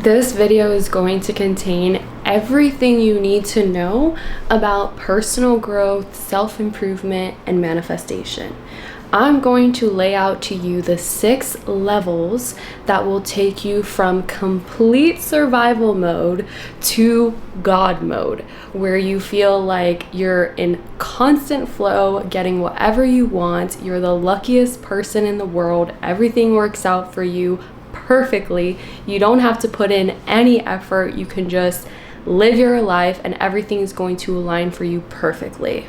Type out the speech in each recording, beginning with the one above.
This video is going to contain everything you need to know about personal growth, self-improvement, and manifestation. I'm going to lay out to you the 6 levels that will take you from complete survival mode to God mode, where you feel like you're in constant flow, getting whatever you want. You're the luckiest person in the world. Everything works out for you perfectly. You don't have to put in any effort. You can just live your life and everything is going to align for you perfectly.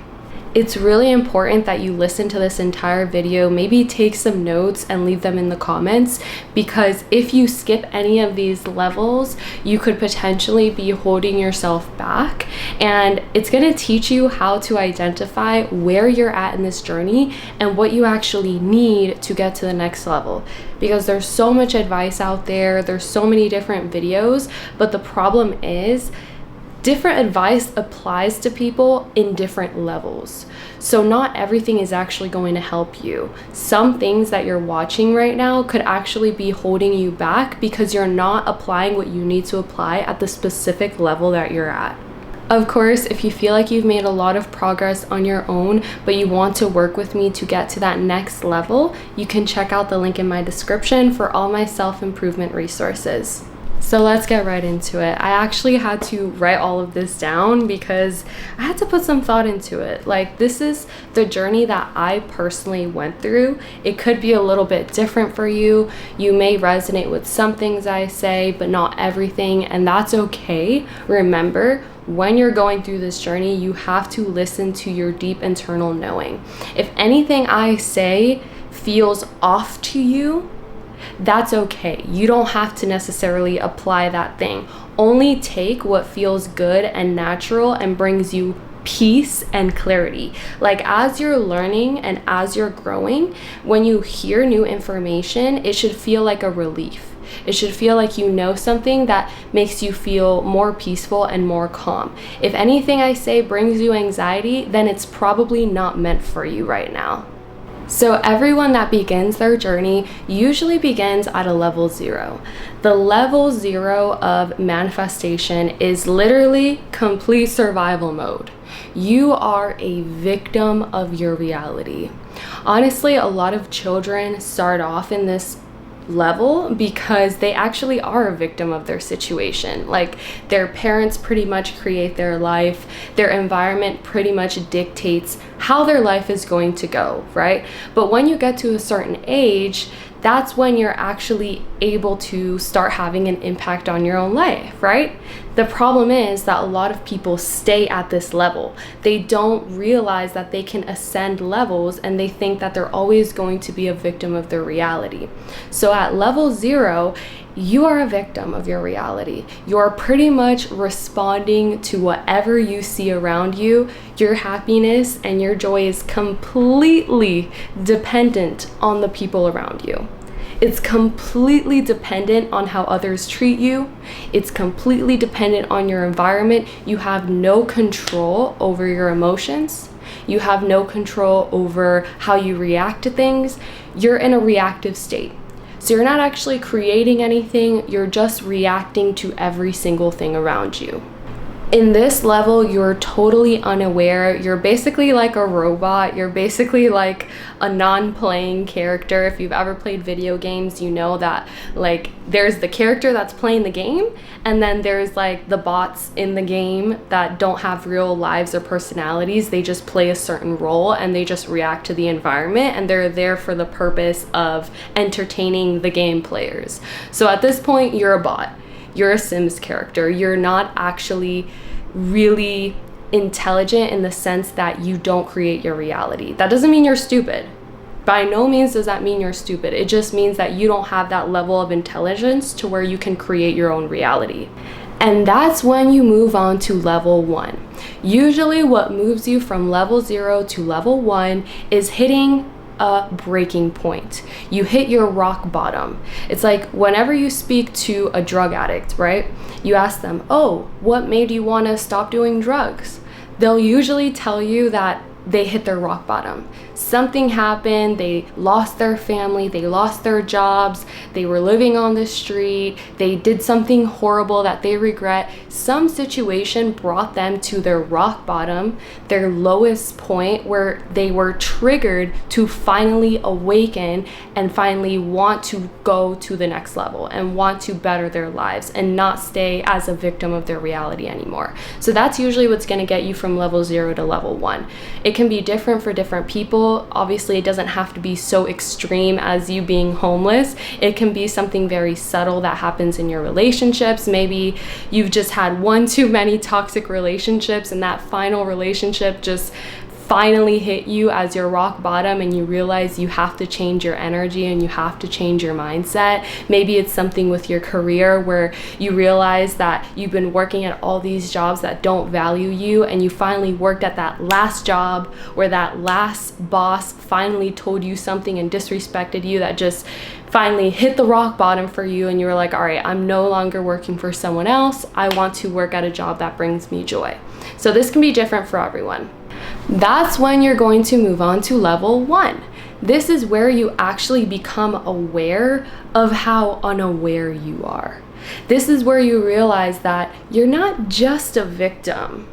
It's really important that you listen to this entire video, maybe take some notes and leave them in the comments, because if you skip any of these levels, you could potentially be holding yourself back. And it's going to teach you how to identify where you're at in this journey and what you actually need to get to the next level. Because there's so much advice out there, there's so many different videos, but the problem is different advice applies to people in different levels. So not everything is actually going to help you. Some things that you're watching right now could actually be holding you back because you're not applying what you need to apply at the specific level that you're at. Of course, if you feel like you've made a lot of progress on your own, but you want to work with me to get to that next level, you can check out the link in my description for all my self-improvement resources. So let's get right into it. I actually had to write all of this down because I had to put some thought into it. Like, this is the journey that I personally went through. It could be a little bit different for you. You may resonate with some things I say, but not everything, and that's okay. Remember, when you're going through this journey, you have to listen to your deep internal knowing. If anything I say feels off to you, that's okay. You don't have to necessarily apply that thing. Only take what feels good and natural and brings you peace and clarity. Like, as you're learning and as you're growing, when you hear new information, it should feel like a relief. It should feel like you know something that makes you feel more peaceful and more calm. If anything I say brings you anxiety, then it's probably not meant for you right now. So everyone that begins their journey usually begins at a level 0. The level 0 of manifestation is literally complete survival mode. You are a victim of your reality. Honestly, a lot of children start off in this level because they actually are a victim of their situation. Like, their parents pretty much create their life, their environment pretty much dictates how their life is going to go, right? But when you get to a certain age, that's when you're actually able to start having an impact on your own life, right? The problem is that a lot of people stay at this level. They don't realize that they can ascend levels, and they think that they're always going to be a victim of their reality. So at level 0, you are a victim of your reality. You're pretty much responding to whatever you see around you. Your happiness and your joy is completely dependent on the people around you. It's completely dependent on how others treat you. It's completely dependent on your environment. You have no control over your emotions. You have no control over how you react to things. You're in a reactive state. So you're not actually creating anything, you're just reacting to every single thing around you. In this level, you're totally unaware. You're basically like a robot. You're basically like a non-playing character. If you've ever played video games, you know that, like, there's the character that's playing the game, and then there's like the bots in the game that don't have real lives or personalities. They just play a certain role and they just react to the environment, and they're there for the purpose of entertaining the game players. So at this point, you're a bot. You're a Sims character. You're not actually really intelligent in the sense that you don't create your reality. That doesn't mean you're stupid. By no means does that mean you're stupid. It just means that you don't have that level of intelligence to where you can create your own reality. And that's when you move on to level 1. Usually what moves you from level 0 to level 1 is hitting a breaking point. You hit your rock bottom. It's like whenever you speak to a drug addict, right? You ask them, oh, what made you want to stop doing drugs? They'll usually tell you that they hit their rock bottom. Something happened, they lost their family, they lost their jobs, they were living on the street, they did something horrible that they regret. Some situation brought them to their rock bottom, their lowest point, where they were triggered to finally awaken and finally want to go to the next level and want to better their lives and not stay as a victim of their reality anymore. So that's usually what's going to get you from level 0 to level 1. It can be different for different people. Obviously, it doesn't have to be so extreme as you being homeless. It can be something very subtle that happens in your relationships. Maybe you've just had one too many toxic relationships, and that final relationship just finally hit you as your rock bottom, and you realize you have to change your energy and you have to change your mindset. Maybe it's something with your career where you realize that you've been working at all these jobs that don't value you, and you finally worked at that last job where that last boss finally told you something and disrespected you that just finally hit the rock bottom for you, and you were like, all right, I'm no longer working for someone else. I want to work at a job that brings me joy. So this can be different for everyone. That's when you're going to move on to level 1. This is where you actually become aware of how unaware you are. This is where you realize that you're not just a victim.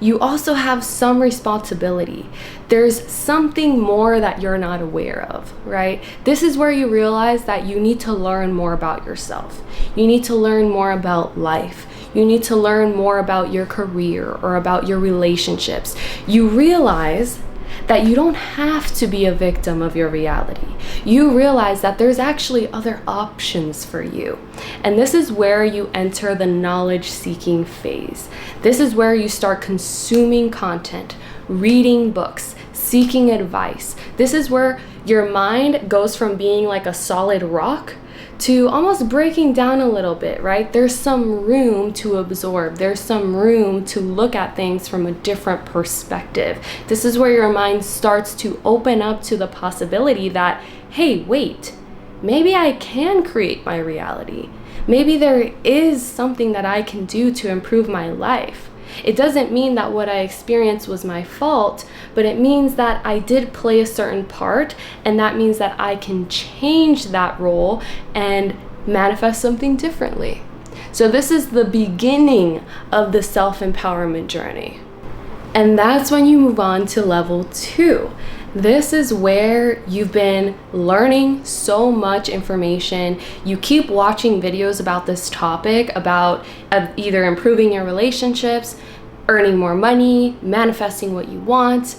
You also have some responsibility. There's something more that you're not aware of, right? This is where you realize that you need to learn more about yourself. You need to learn more about life. You need to learn more about your career or about your relationships. You realize that you don't have to be a victim of your reality. You realize that there's actually other options for you. And this is where you enter the knowledge-seeking phase. This is where you start consuming content, reading books, seeking advice. This is where your mind goes from being like a solid rock to almost breaking down a little bit, right? There's some room to absorb. There's some room to look at things from a different perspective. This is where your mind starts to open up to the possibility that, hey, wait, maybe I can create my reality. Maybe there is something that I can do to improve my life. It doesn't mean that what I experienced was my fault, but it means that I did play a certain part, and that means that I can change that role and manifest something differently. So this is the beginning of the self-empowerment journey. And that's when you move on to level 2. This is where you've been learning so much information. You keep watching videos about this topic, about either improving your relationships, earning more money, manifesting what you want.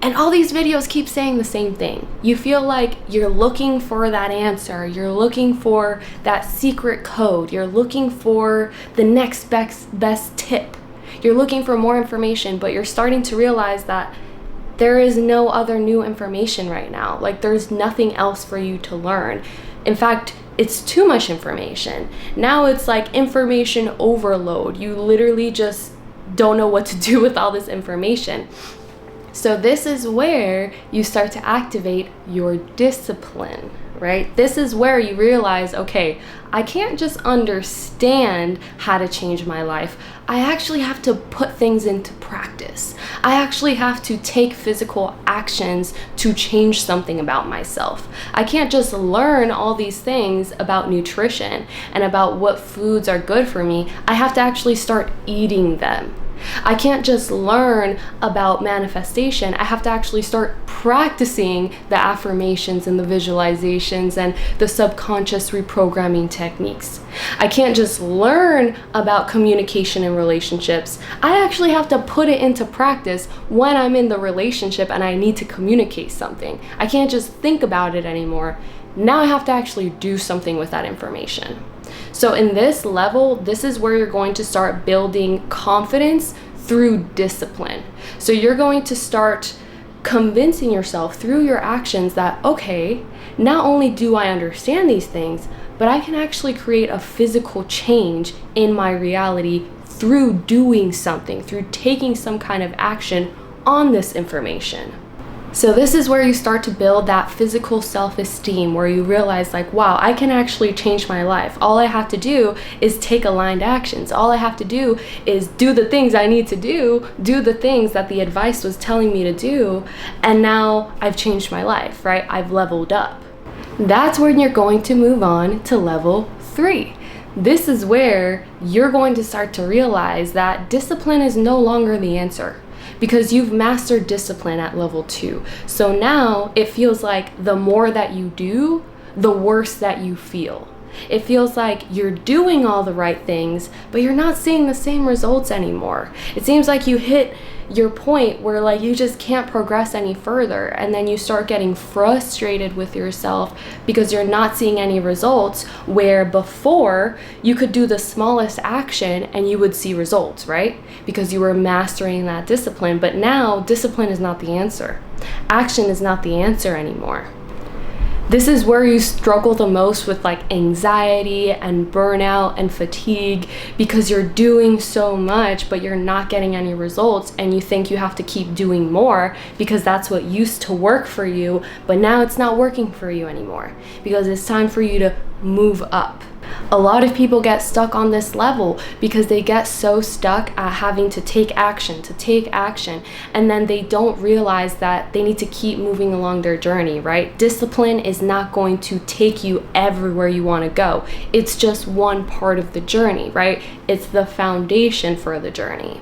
And all these videos keep saying the same thing. You feel like you're looking for that answer. You're looking for that secret code. You're looking for the next best tip. You're looking for more information, but you're starting to realize that there is no other new information right now. Like, there's nothing else for you to learn. In fact, it's too much information. Now it's like information overload. You literally just don't know what to do with all this information. So this is where you start to activate your discipline, right? This is where you realize, okay, I can't just understand how to change my life. I actually have to put things into practice. I actually have to take physical actions to change something about myself. I can't just learn all these things about nutrition and about what foods are good for me. I have to actually start eating them. I can't just learn about manifestation. I have to actually start practicing the affirmations and the visualizations and the subconscious reprogramming techniques. I can't just learn about communication and relationships. I actually have to put it into practice when I'm in the relationship and I need to communicate something. I can't just think about it anymore. Now I have to actually do something with that information. So in this level, this is where you're going to start building confidence through discipline. So you're going to start convincing yourself through your actions that, okay, not only do I understand these things, but I can actually create a physical change in my reality through doing something, through taking some kind of action on this information. So this is where you start to build that physical self-esteem, where you realize like, wow, I can actually change my life. All I have to do is take aligned actions. All I have to do is do the things I need to do the things that the advice was telling me to do, and now I've changed my life, right? I've leveled up. That's when you're going to move on to level 3. This is where you're going to start to realize that discipline is no longer the answer, because you've mastered discipline at level 2. So now it feels like the more that you do, the worse that you feel. It feels like you're doing all the right things, but you're not seeing the same results anymore. It seems like you hit your point where like you just can't progress any further, and then you start getting frustrated with yourself because you're not seeing any results, where before you could do the smallest action and you would see results, right? Because you were mastering that discipline. But now discipline is not the answer. Action is not the answer anymore. This is where you struggle the most with like anxiety and burnout and fatigue, because you're doing so much but you're not getting any results, and you think you have to keep doing more because that's what used to work for you, but now it's not working for you anymore, because it's time for you to move up. A lot of people get stuck on this level because they get so stuck at having to take action, and then they don't realize that they need to keep moving along their journey, right? Discipline is not going to take you everywhere you want to go. It's just one part of the journey, right? It's the foundation for the journey.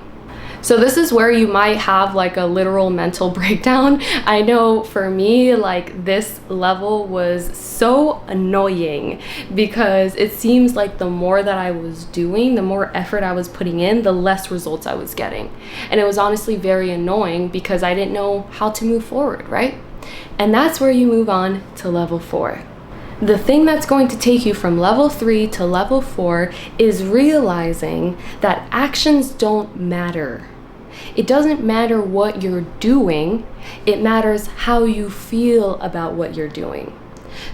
So this is where you might have like a literal mental breakdown. I know for me, like this level was so annoying, because it seems like the more that I was doing, the more effort I was putting in, the less results I was getting. And it was honestly very annoying because I didn't know how to move forward, right? And that's where you move on to level 4. The thing that's going to take you from level 3 to level 4 is realizing that actions don't matter. It doesn't matter what you're doing, it matters how you feel about what you're doing.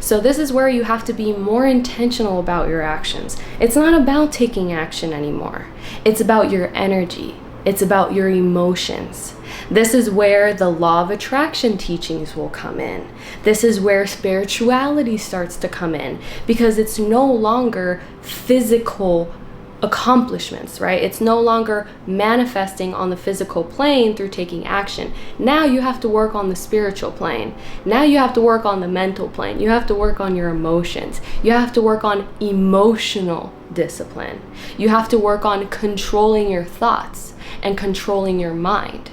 So this is where you have to be more intentional about your actions. It's not about taking action anymore. It's about your energy. It's about your emotions. This is where the law of attraction teachings will come in. This is where spirituality starts to come in, because it's no longer physical accomplishments, right? It's no longer manifesting on the physical plane through taking action. Now you have to work on the spiritual plane. Now you have to work on the mental plane. You have to work on your emotions. You have to work on emotional discipline. You have to work on controlling your thoughts and controlling your mind.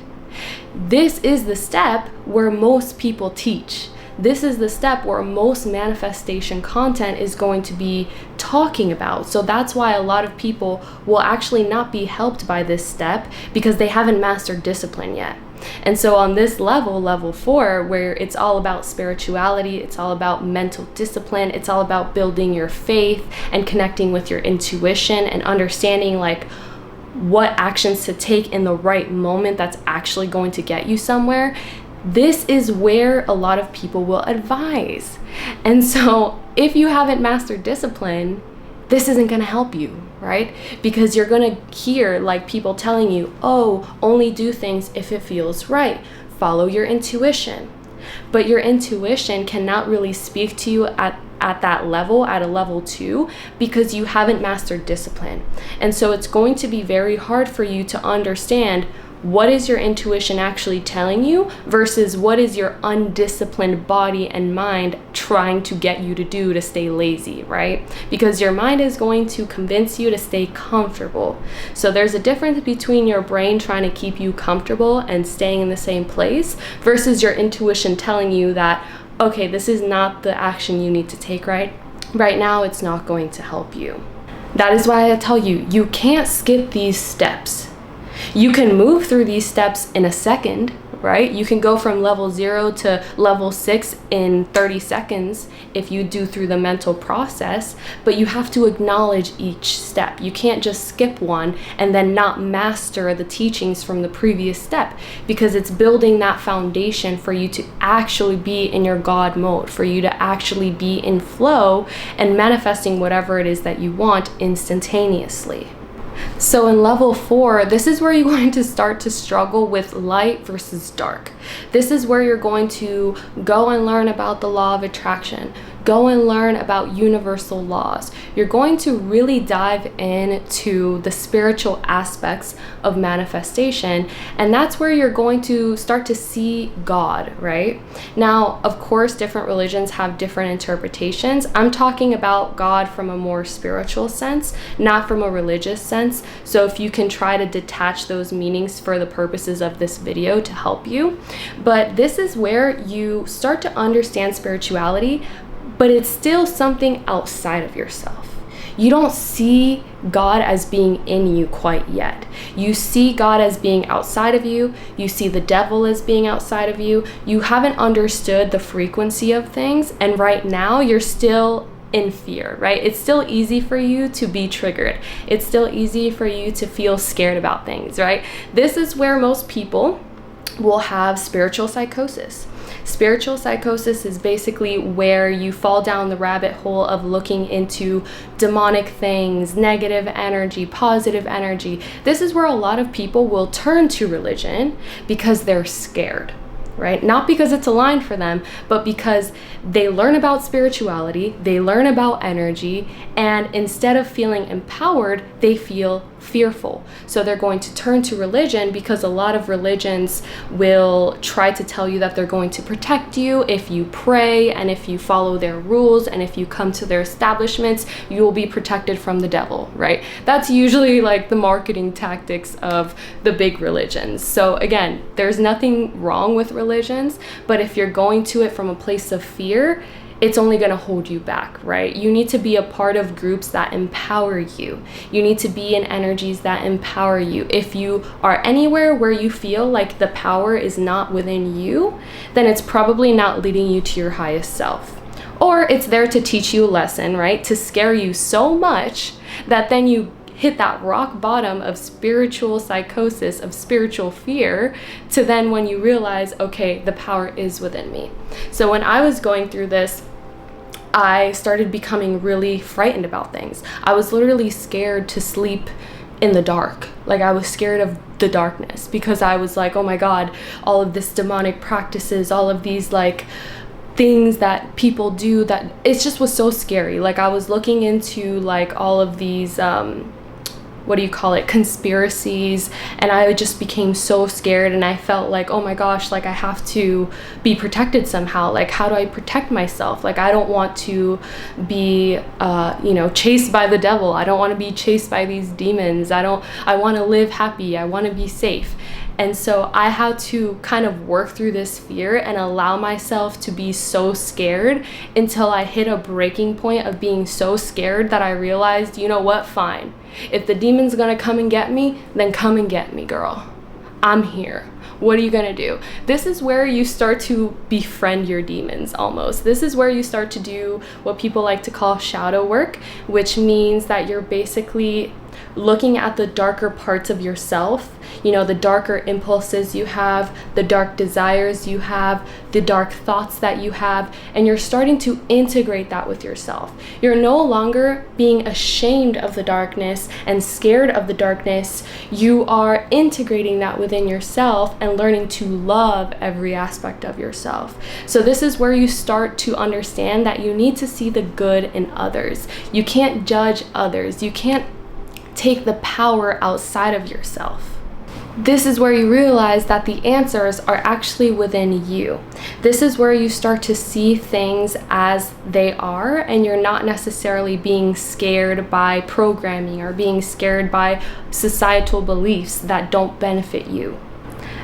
This is the step where most people teach. This is the step where most manifestation content is going to be talking about. So that's why a lot of people will actually not be helped by this step, because they haven't mastered discipline yet. And so on this level, level 4, where it's all about spirituality, it's all about mental discipline, it's all about building your faith and connecting with your intuition and understanding like what actions to take in the right moment that's actually going to get you somewhere. This is where a lot of people will advise. And so if you haven't mastered discipline, this isn't going to help you, right? Because you're going to hear like people telling you, oh, only do things if it feels right. Follow your intuition. But your intuition cannot really speak to you at that level, at a level 2, because you haven't mastered discipline. And so it's going to be very hard for you to understand what is your intuition actually telling you versus what is your undisciplined body and mind trying to get you to do to stay lazy, right? Because your mind is going to convince you to stay comfortable. So there's a difference between your brain trying to keep you comfortable and staying in the same place versus your intuition telling you that, okay, this is not the action you need to take right now, it's not going to help you. That is why I tell you, you can't skip these steps. You can move through these steps in a second, right? You can go from level 0 to level 6 in 30 seconds if you do through the mental process, but you have to acknowledge each step. You can't just skip one and then not master the teachings from the previous step, because it's building that foundation for you to actually be in your God mode, for you to actually be in flow and manifesting whatever it is that you want instantaneously. So in level 4, this is where you're going to start to struggle with light versus dark. This is where you're going to go and learn about the law of attraction, go and learn about universal laws. You're going to really dive into the spiritual aspects of manifestation, and that's where you're going to start to see God, right? Now, of course, different religions have different interpretations. I'm talking about God from a more spiritual sense, not from a religious sense. So if you can try to detach those meanings for the purposes of this video to help you. But this is where you start to understand spirituality, but it's still something outside of yourself. You don't see God as being in you quite yet. You see God as being outside of you. You see the devil as being outside of you. You haven't understood the frequency of things, and right now you're still in fear, right? It's still easy for you to be triggered. It's still easy for you to feel scared about things, right? This is where most people will have spiritual psychosis. Spiritual psychosis is basically where you fall down the rabbit hole of looking into demonic things, negative energy, positive energy. This is where a lot of people will turn to religion because they're scared, right? Not because it's aligned for them, but because they learn about spirituality, they learn about energy, and instead of feeling empowered, they feel fearful. So they're going to turn to religion because a lot of religions will try to tell you that they're going to protect you if you pray and if you follow their rules and if you come to their establishments, you will be protected from the devil, right? That's usually like the marketing tactics of the big religions. So again, there's nothing wrong with religions, but if you're going to it from a place of fear, it's only going to hold you back, right? You need to be a part of groups that empower you. You need to be in energies that empower you. If you are anywhere where you feel like the power is not within you, then it's probably not leading you to your highest self. Or it's there to teach you a lesson, right? To scare you so much that then you hit that rock bottom of spiritual psychosis, of spiritual fear, to then when you realize, okay, the power is within me. So when I was going through this, I started becoming really frightened about things. I was literally scared to sleep in the dark. Like I was scared of the darkness because I was like, oh my God, all of this demonic practices, all of these like things that people do, that it just was so scary. Like I was looking into like all of these conspiracies, and I just became so scared, and I felt like, oh my gosh, like I have to be protected somehow. Like how do I protect myself? Like I don't want to be chased by the devil. I don't want to be chased by these demons. I want to live happy. I want to be safe. And so I had to kind of work through this fear and allow myself to be so scared until I hit a breaking point of being so scared that I realized, you know what, fine. If the demon's gonna come and get me, then come and get me, girl. I'm here. What are you gonna do? This is where you start to befriend your demons almost. This is where you start to do what people like to call shadow work, which means that you're basically looking at the darker parts of yourself, the darker impulses you have, the dark desires you have, the dark thoughts that you have, and you're starting to integrate that with yourself. You're no longer being ashamed of the darkness and scared of the darkness. You are integrating that within yourself and learning to love every aspect of yourself. So this is where you start to understand that you need to see the good in others. You can't judge others. You can't take the power outside of yourself. This is where you realize that the answers are actually within you. This is where you start to see things as they are, and you're not necessarily being scared by programming or being scared by societal beliefs that don't benefit you.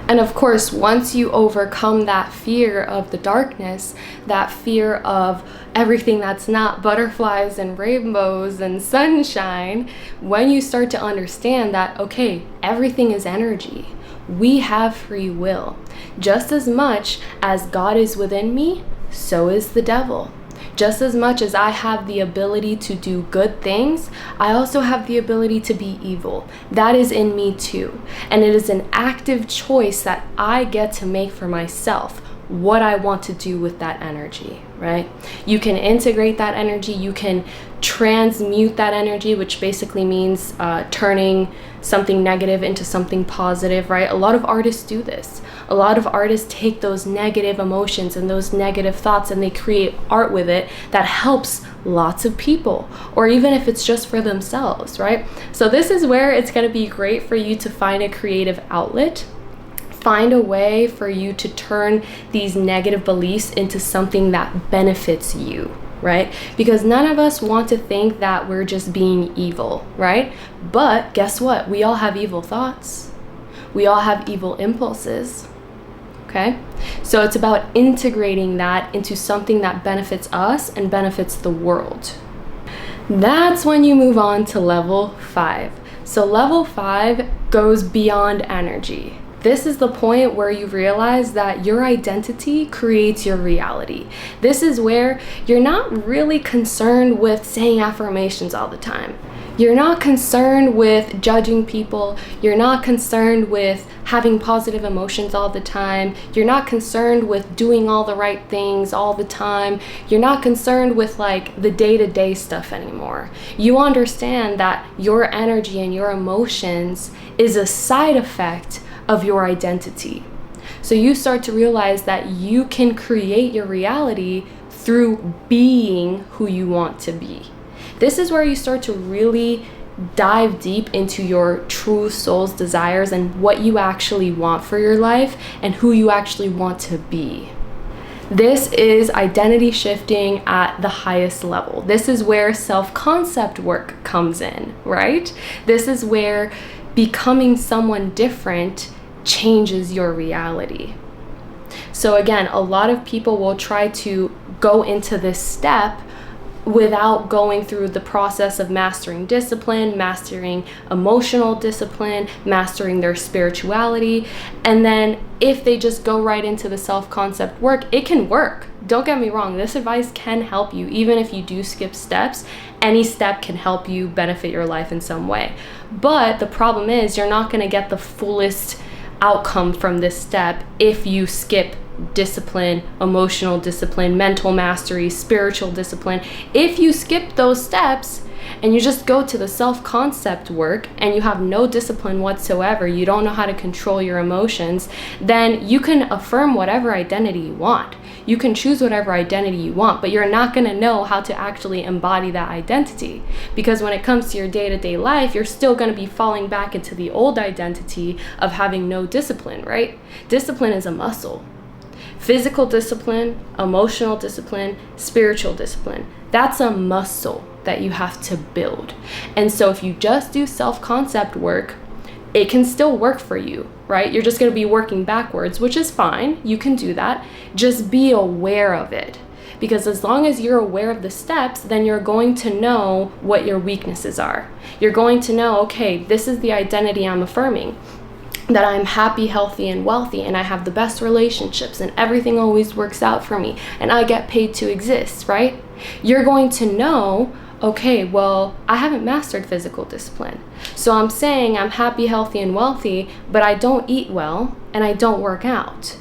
And of course, once you overcome that fear of the darkness, that fear of everything that's not butterflies and rainbows and sunshine, when you start to understand that, okay, everything is energy, we have free will. Just as much as God is within me, so is the devil. Just as much as I have the ability to do good things, I also have the ability to be evil. That is in me too. And it is an active choice that I get to make for myself, what I want to do with that energy, right? You can integrate that energy. You can transmute that energy, which basically means turning something negative into something positive, right? A lot of artists do this. A lot of artists take those negative emotions and those negative thoughts and they create art with it that helps lots of people, or even if it's just for themselves, right? So this is where it's going to be great for you to find a creative outlet. Find a way for you to turn these negative beliefs into something that benefits you, right? Because none of us want to think that we're just being evil, right? But guess what? We all have evil thoughts. We all have evil impulses, okay? So it's about integrating that into something that benefits us and benefits the world. That's when you move on to level 5. So level 5 goes beyond energy. This is the point where you realize that your identity creates your reality. This is where you're not really concerned with saying affirmations all the time. You're not concerned with judging people. You're not concerned with having positive emotions all the time. You're not concerned with doing all the right things all the time. You're not concerned with like the day-to-day stuff anymore. You understand that your energy and your emotions is a side effect of your identity. So you start to realize that you can create your reality through being who you want to be. This is where you start to really dive deep into your true soul's desires and what you actually want for your life and who you actually want to be. This is identity shifting at the highest level. This is where self-concept work comes in, right? This is where becoming someone different changes your reality. So again, a lot of people will try to go into this step without going through the process of mastering discipline, mastering emotional discipline, mastering their spirituality. And then if they just go right into the self-concept work, it can work. Don't get me wrong, this advice can help you. Even if you do skip steps, any step can help you benefit your life in some way. But the problem is you're not going to get the fullest outcome from this step if you skip discipline, emotional discipline, mental mastery, spiritual discipline. If you skip those steps and you just go to the self-concept work and you have no discipline whatsoever, you don't know how to control your emotions, then you can affirm whatever identity you want. You can choose whatever identity you want, but you're not going to know how to actually embody that identity. Because when it comes to your day-to-day life, you're still going to be falling back into the old identity of having no discipline, right? Discipline is a muscle. Physical discipline, emotional discipline, spiritual discipline. That's a muscle that you have to build. And so if you just do self-concept work, it can still work for you, right? You're just going to be working backwards, which is fine. You can do that. Just be aware of it. Because as long as you're aware of the steps, then you're going to know what your weaknesses are. You're going to know, okay, this is the identity I'm affirming. That I'm happy, healthy, and wealthy, and I have the best relationships, and everything always works out for me, and I get paid to exist, right? You're going to know, okay, well, I haven't mastered physical discipline. So I'm saying I'm happy, healthy, and wealthy, but I don't eat well, and I don't work out.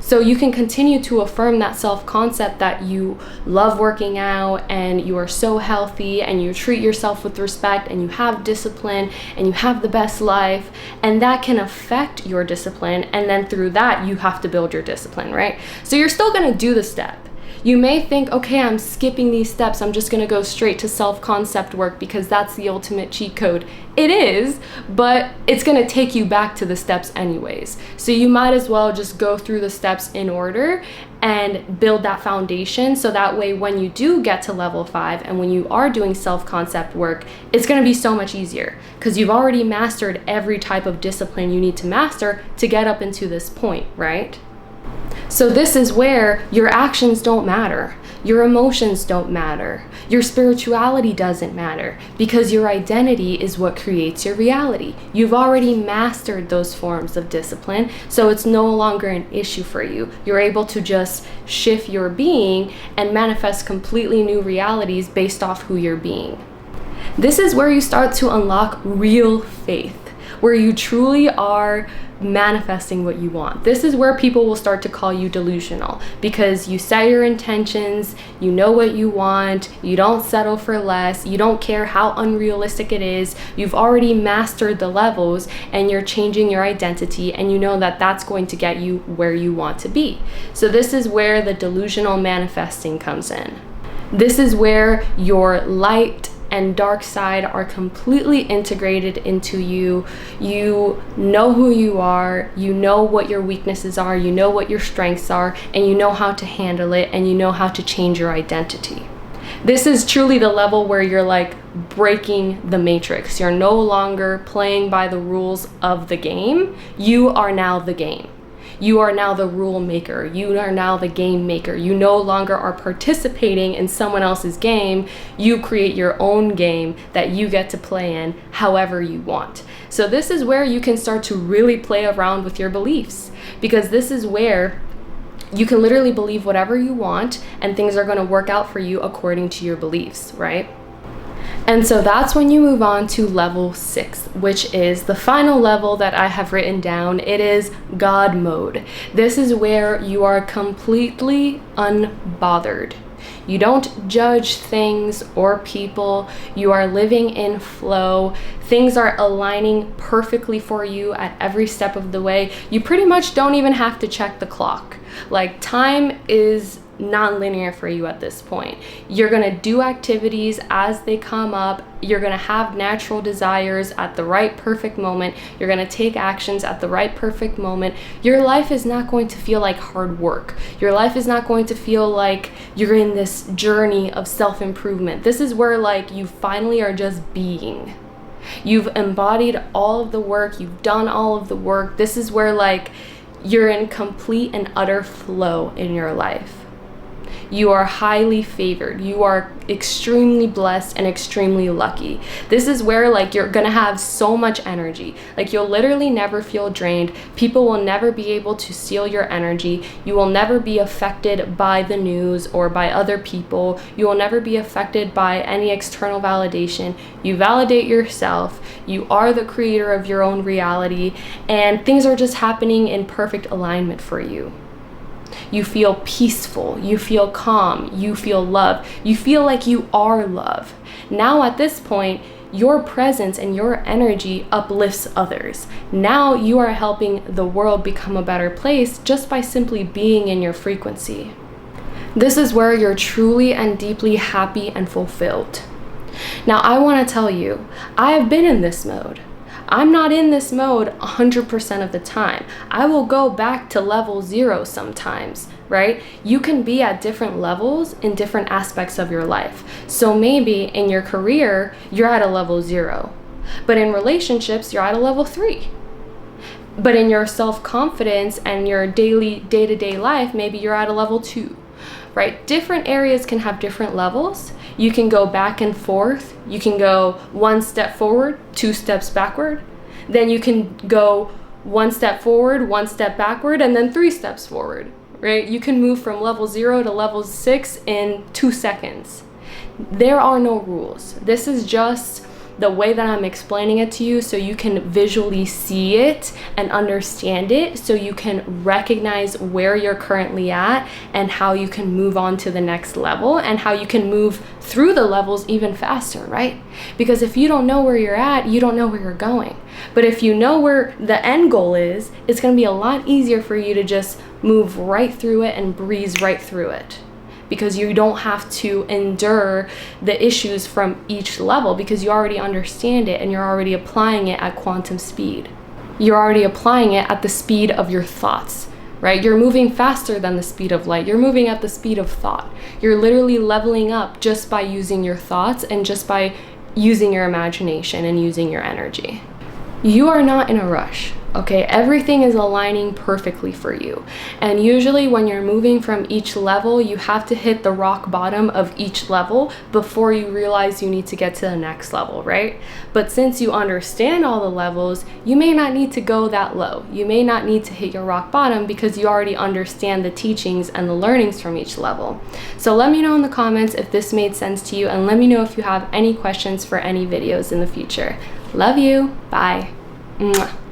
So you can continue to affirm that self-concept that you love working out and you are so healthy and you treat yourself with respect and you have discipline and you have the best life, and that can affect your discipline, and then through that you have to build your discipline, right? So you're still going to do the step. You may think, okay, I'm skipping these steps. I'm just going to go straight to self-concept work because that's the ultimate cheat code. It is, but it's going to take you back to the steps anyways. So you might as well just go through the steps in order and build that foundation. So that way, when you do get to level 5 and when you are doing self-concept work, it's going to be so much easier because you've already mastered every type of discipline you need to master to get up into this point, right? So this is where your actions don't matter. Your emotions don't matter. Your spirituality doesn't matter because your identity is what creates your reality. You've already mastered those forms of discipline, so it's no longer an issue for you. You're able to just shift your being and manifest completely new realities based off who you're being. This is where you start to unlock real faith. where you truly are manifesting what you want. This is where people will start to call you delusional, because you set your intentions, you know what you want, you don't settle for less, you don't care how unrealistic it is, you've already mastered the levels, and you're changing your identity, and you know that that's going to get you where you want to be. So this is where the delusional manifesting comes in. This is where your light and dark side are completely integrated into you. You know who you are, you know what your weaknesses are, you know what your strengths are, and you know how to handle it, and you know how to change your identity. This is truly the level where you're like breaking the matrix. You're no longer playing by the rules of the game. You are now the game. You are now the rule maker. You are now the game maker. You no longer are participating in someone else's game. You create your own game that you get to play in however you want. So this is where you can start to really play around with your beliefs, because this is where you can literally believe whatever you want and things are going to work out for you according to your beliefs, right? And so that's when you move on to level 6, which is the final level that I have written down. It is God mode. This is where you are completely unbothered. You don't judge things or people. You are living in flow. Things are aligning perfectly for you at every step of the way. You pretty much don't even have to check the clock. Like, time is non-linear for you at this point. You're going to do activities as they come up. You're going to have natural desires at the right perfect moment. You're going to take actions at the right perfect moment. Your life is not going to feel like hard work. Your life is not going to feel like you're in this journey of self-improvement. This is where like you finally are just being. You've embodied all of the work. You've done all of the work. This is where like you're in complete and utter flow in your life. You are highly favored. You are extremely blessed and extremely lucky. This is where like you're gonna have so much energy. Like, you'll literally never feel drained. People will never be able to steal your energy. You will never be affected by the news or by other people. You will never be affected by any external validation. You validate yourself. You are the creator of your own reality, and things are just happening in perfect alignment for you. You feel peaceful, you feel calm, you feel love, you feel like you are love. Now at this point, your presence and your energy uplifts others. Now you are helping the world become a better place just by simply being in your frequency. This is where you're truly and deeply happy and fulfilled. Now I want to tell you, I have been in this mode. I'm not in this mode 100% of the time. I will go back to level 0 sometimes, right? You can be at different levels in different aspects of your life. So maybe in your career, you're at a level 0, but in relationships, you're at a level 3. But in your self-confidence and your daily day-to-day life, maybe you're at a level 2, right? Different areas can have different levels. You can go back and forth. You can go 1 step forward, 2 steps backward. Then you can go 1 step forward, 1 step backward, and then 3 steps forward, right? You can move from level 0 to level 6 in 2 seconds. There are no rules. This is just the way that I'm explaining it to you so you can visually see it and understand it, so you can recognize where you're currently at and how you can move on to the next level and how you can move through the levels even faster, right? Because if you don't know where you're at, you don't know where you're going. But if you know where the end goal is, it's going to be a lot easier for you to just move right through it and breeze right through it, because you don't have to endure the issues from each level, because you already understand it and you're already applying it at quantum speed. You're already applying it at the speed of your thoughts, right? You're moving faster than the speed of light. You're moving at the speed of thought. You're literally leveling up just by using your thoughts and just by using your imagination and using your energy. You are not in a rush. Okay, everything is aligning perfectly for you. And usually when you're moving from each level, you have to hit the rock bottom of each level before you realize you need to get to the next level, right? But since you understand all the levels, you may not need to go that low. You may not need to hit your rock bottom because you already understand the teachings and the learnings from each level. So let me know in the comments if this made sense to you, and let me know if you have any questions for any videos in the future. Love you. Bye. Mwah.